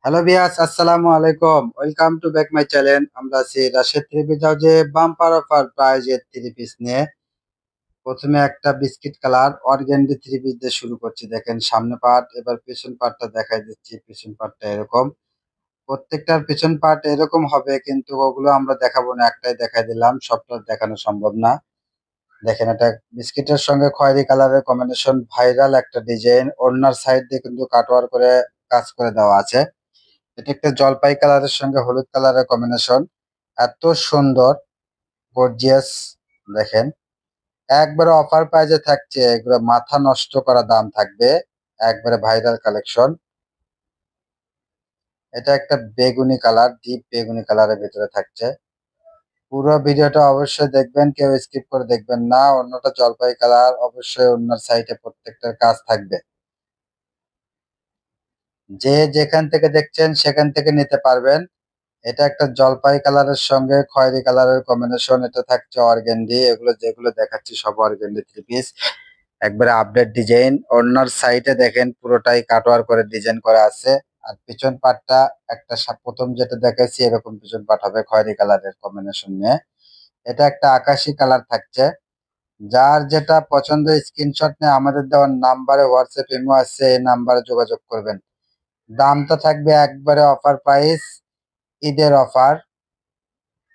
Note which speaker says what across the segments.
Speaker 1: Hello ভিয়াস, আসসালামু আলাইকুম। Welcome to back my channel. আমরা আছি রাশেদ থ্রি পিস হাউজে বাম্পার অফার প্রাইজের থ্রি পিস নিয়ে। প্রথমে একটা biscuit colour organdie three piece দিয়ে শুরু করছি। দেখেন সামনে পার্ট, এবার পেছন পার্টটা দেখাই দিচ্ছি। পেছন পার্টটা এরকম, প্রত্যেকটার পেছন পার্ট এরকম হবে, কিন্তু ওগুলো আমরা দেখাবো না, একটাই দেখাই দিলাম, সবটা দেখানো সম্ভব না। দেখেন এটা বিস্কিটের সঙ্গে খয়েরি কালারের কম্বিনেশন, ভাইরাল একটা ডিজাইন। ওড়নার সাইড দিয়ে কিন্তু কাটওয়ার করে কাজ করে দেওয়া আছে। এটা একটা জলপাই কালারের সঙ্গে হলুদ কালারের কম্বিনেশন, এত সুন্দর গর্জিয়াস। দেখেন একবারে অফার প্রাইজে থাকছে, এগুলো মাথা নষ্ট করা দাম থাকবে, একবারে ভাইরাল কালেকশন। এটা একটা বেগুনি কালার, ডিপ বেগুনি কালারের ভিতরে থাকছে। পুরো ভিডিওটা অবশ্যই দেখবেন, কেউ স্কিপ করে দেখবেন না। অন্যটা জলপাই কালার, অবশ্যই অন্যার সাইডে প্রত্যেকটার কাজ থাকবে। যে যেখান থেকে দেখছেন সেখান থেকে নিতে পারবেন। এটা একটা জলপাই কালারের সঙ্গে খয়েরি কালারের কম্বিনেশন, এটা থাকছে অর্গেন্ডি। এগুলো যেগুলো দেখাচ্ছি সব অর্গেন্ডি থ্রি পিস, একবারে আপডেট ডিজাইন। ওড়নার সাইডে দেখেন পুরোটাই কাটওয়ার করে ডিজাইন করা আছে। আর পিছন পাটটা একটা প্রথম যেটা দেখাচ্ছি এরকম পিছন পাট হবে খয়েরি কালারের কম্বিনেশন নিয়ে। এটা একটা আকাশি কালার থাকছে। যার যেটা পছন্দ স্ক্রিনশট নিয়ে আমাদের দেওয়ার নাম্বারে হোয়াটসঅ্যাপ ইমো আছে, এই নাম্বারে যোগাযোগ করবেন। দামটা থাকবে একবারে অফার প্রাইস, ঈদের অফার,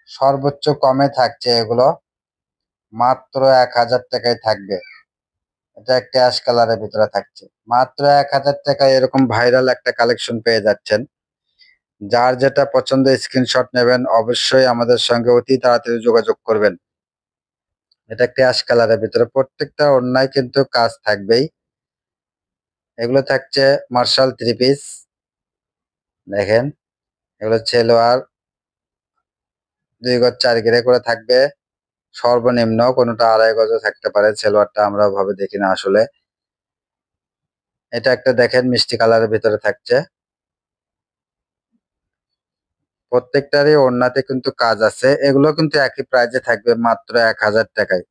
Speaker 1: সর্বোচ্চ কমে থাকছে এগুলো, মাত্র ১,০০০ টাকায় থাকবে। এটা একটা অ্যাশ কালারের ভিতরে থাকছে, মাত্র ১,০০০ টাকায় এরকম ভাইরাল একটা কালেকশন পেয়ে যাচ্ছেন। যার যেটা পছন্দ স্ক্রিনশট নেবেন, অবশ্যই আমাদের সঙ্গে অতি তাড়াতাড়ি যোগাযোগ করবেন। এটা একটা অ্যাশ কালারের ভিতরে, প্রত্যেকটা ওড়নায় কিন্তু কাজ থাকবেই। এগুলো থাকছে মার্শাল থ্রি পিস। দেখেন এগুলো ছেলোয়ার ২ গজ ৪ ঘেরে করে থাকবে, সর্বনিম্ন কোনোটা ২.৫ গজও থাকতে পারে। সেলোয়ারটা আমরা ভাবে দেখি না আসলে। এটা একটা দেখেন মিষ্টি কালারের ভিতরে থাকছে, প্রত্যেকটারই ওড়নাতে কিন্তু কাজ আছে। এগুলো কিন্তু একই প্রাইজে থাকবে, মাত্র ১,০০০ টাকায়।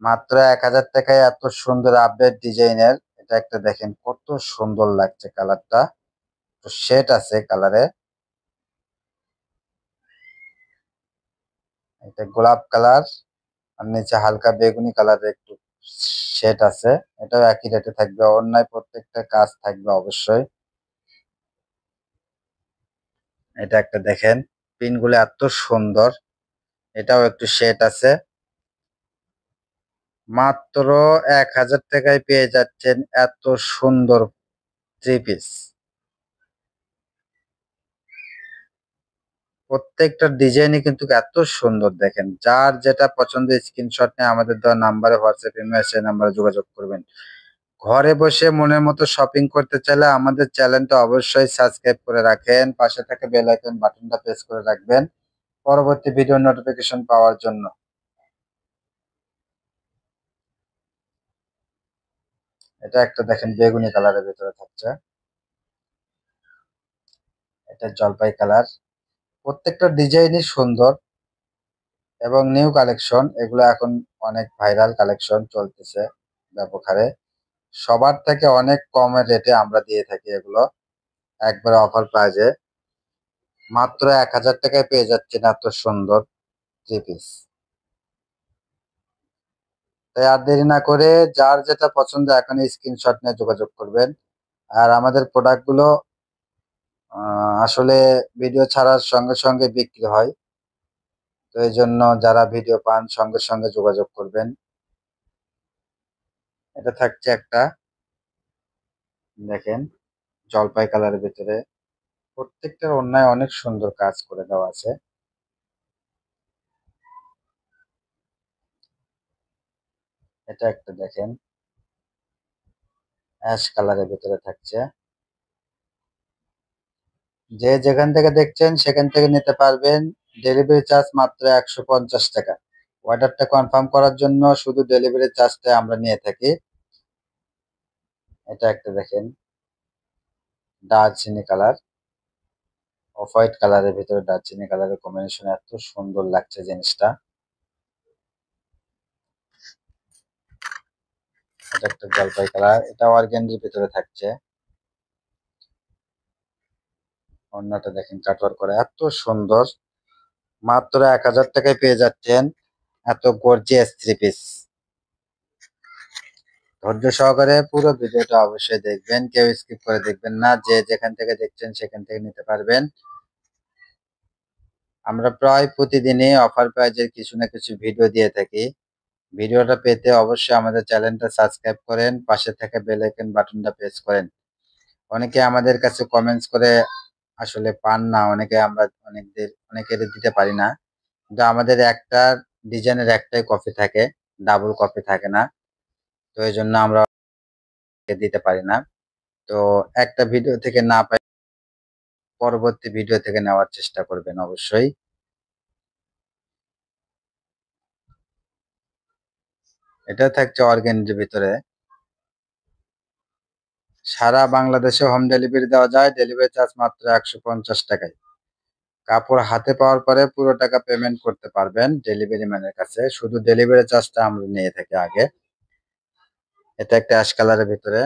Speaker 1: মাত্র ১,০০০ টাকায় এত সুন্দর আপডেট ডিজাইনের। এটা একটা দেখেন কত সুন্দর লাগছে কালারটা, তো শেড আছে কালারে। এটা গোলাপ কালার, আর নিচে হালকা বেগুনি কালারের একটু শেড আছে। এটাও একই রেটে থাকবে, অন্যায় প্রত্যেকটা কাজ থাকবে অবশ্যই। এটা একটা দেখেন পিনগুলো এত সুন্দর, এটাও একটু শেড আছে। মাত্র ১,০০০ টাকায় পেয়ে যাচ্ছেন এত সুন্দর থ্রি পিস। প্রত্যেকটা ডিজাইনই কিন্তু এত সুন্দর। দেখেন যার যেটা পছন্দ স্ক্রিনশট নিয়ে আমাদের দেওয়া নাম্বারে হোয়াটসঅ্যাপ ইমো সেই নাম্বারে যোগাযোগ করবেন। ঘরে বসে মনের মতো শপিং করতে চাইলে আমাদের চ্যানেলটা অবশ্যই সাবস্ক্রাইব করে রাখেন, পাশে থাকা বেল আইকন বাটনটা প্রেস করে রাখবেন পরবর্তী ভিডিও নোটিফিকেশন পাওয়ার জন্য। এটা একটা দেখেন বেগুনি কালারের ভিতরে থাকছে, এটা জলপাই কালার। প্রত্যেকটা ডিজাইনই সুন্দর এবং নিউ কালেকশন। এগুলো এখন অনেক ভাইরাল কালেকশন চলতেছে ব্যাপক হারে। সবার থেকে অনেক কমের রেটে আমরা দিয়ে থাকি এগুলো, একবারে অফার প্রাইজে। মাত্র ১,০০০ টাকায় পেয়ে যাচ্ছেন এত সুন্দর থ্রি পিস। তাই আর দেরি না করে যার যেটা পছন্দ এখনই স্ক্রিনশট নিয়ে যোগাযোগ করবেন। আর আমাদের প্রোডাক্টগুলো আসলে ভিডিও ছাড়ার সঙ্গে সঙ্গে বিক্রি হয়, তো এই জন্য যারা ভিডিও পান সঙ্গে সঙ্গে যোগাযোগ করবেন। এটা থাকছে একটা দেখেন জলপাই কালারের ভিতরে, প্রত্যেকটার ওড়নায় অনেক সুন্দর কাজ করে দেওয়া আছে। এটা একটা দেখেন অ্যাশ কালারের ভিতরে থাকছে। যে যেখান থেকে দেখছেন সেখান থেকে নিতে পারবেন। ডেলিভারি চার্জ মাত্র ১৫০ টাকা। অর্ডারটা কনফার্ম করার জন্য শুধু ডেলিভারি চার্জটা আমরা নিয়ে থাকি। এটা একটা দেখেন দারচিনি কালার, অফ হোয়াইট কালারের ভিতরে দারচিনি কালারের কম্বিনেশন, এত সুন্দর লাগছে জিনিসটা। এটা একটা জলপাই কালার, এটা অর্গেন্ডির ভিতরে থাকছে। ওড়নাটা দেখেন কাটওয়ার করা এত সুন্দর। মাত্র 1000 টাকায় পেয়ে যাচ্ছেন এত গর্জিয়াস থ্রি পিস। ধৈর্য সহকারে পুরো ভিডিওটা অবশ্যই দেখবেন, কেউ স্কিপ করে দেখবেন না। যে যেখান থেকে দেখছেন সেখান থেকে নিতে পারবেন। আমরা প্রায় প্রতিদিনই অফার প্রাইজের কিছু না কিছু ভিডিও দিয়ে থাকি। ভিডিওটা পেতে অবশ্যই আমাদের চ্যানেলটা সাবস্ক্রাইব করেন, পাশে থাকা বেল আইকন বাটনটা প্রেস করেন। অনেকে আমাদের কাছে কমেন্টস করে আসলে পান না, অনেকের দিতে পারি না। কিন্তু আমাদের একটা ডিজাইনের একটাই কপি থাকে, ডাবল কপি থাকে না। তো এই জন্য আমরা দিতে পারি না। তো একটা ভিডিও থেকে না পাই পরবর্তী ভিডিও থেকে নেওয়ার চেষ্টা করবেন অবশ্যই। এটা থাকছে অর্গেন্ডির ভিতরে। সারা বাংলাদেশে হোম ডেলিভারি দেওয়া যায়, ডেলিভারি চার্জ মাত্র 150 টাকায়। কাপড় হাতে পাওয়ার পরে পুরো টাকা পেমেন্ট করতে পারবেন ডেলিভারি ম্যানের কাছে, শুধু ডেলিভারি চার্জটা আমরা নিয়ে থাকি আগে। এটা একটা অ্যাশ কালারের ভিতরে।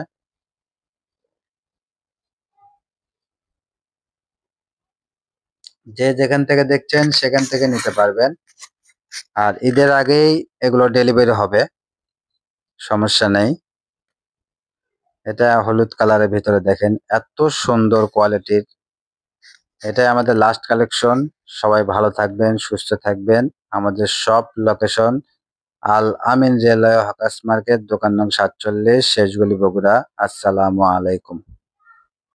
Speaker 1: যে যেখান থেকে দেখছেন সেখান থেকে নিতে পারবেন। আর ঈদের আগেই এগুলো ডেলিভারি হবে, সমস্যা নেই। এটা হলুদ কালারের ভিতরে দেখেন এত সুন্দর কোয়ালিটির। এটাই আমাদের লাস্ট কালেকশন। সবাই ভালো থাকবেন, সুস্থ থাকবেন। আমাদের সব লোকেশন আল আমিন রেলওয়ে হকার্স মার্কেট, দোকান নং 47, শেষগলি, বগুড়া। আসসালামু আলাইকুম।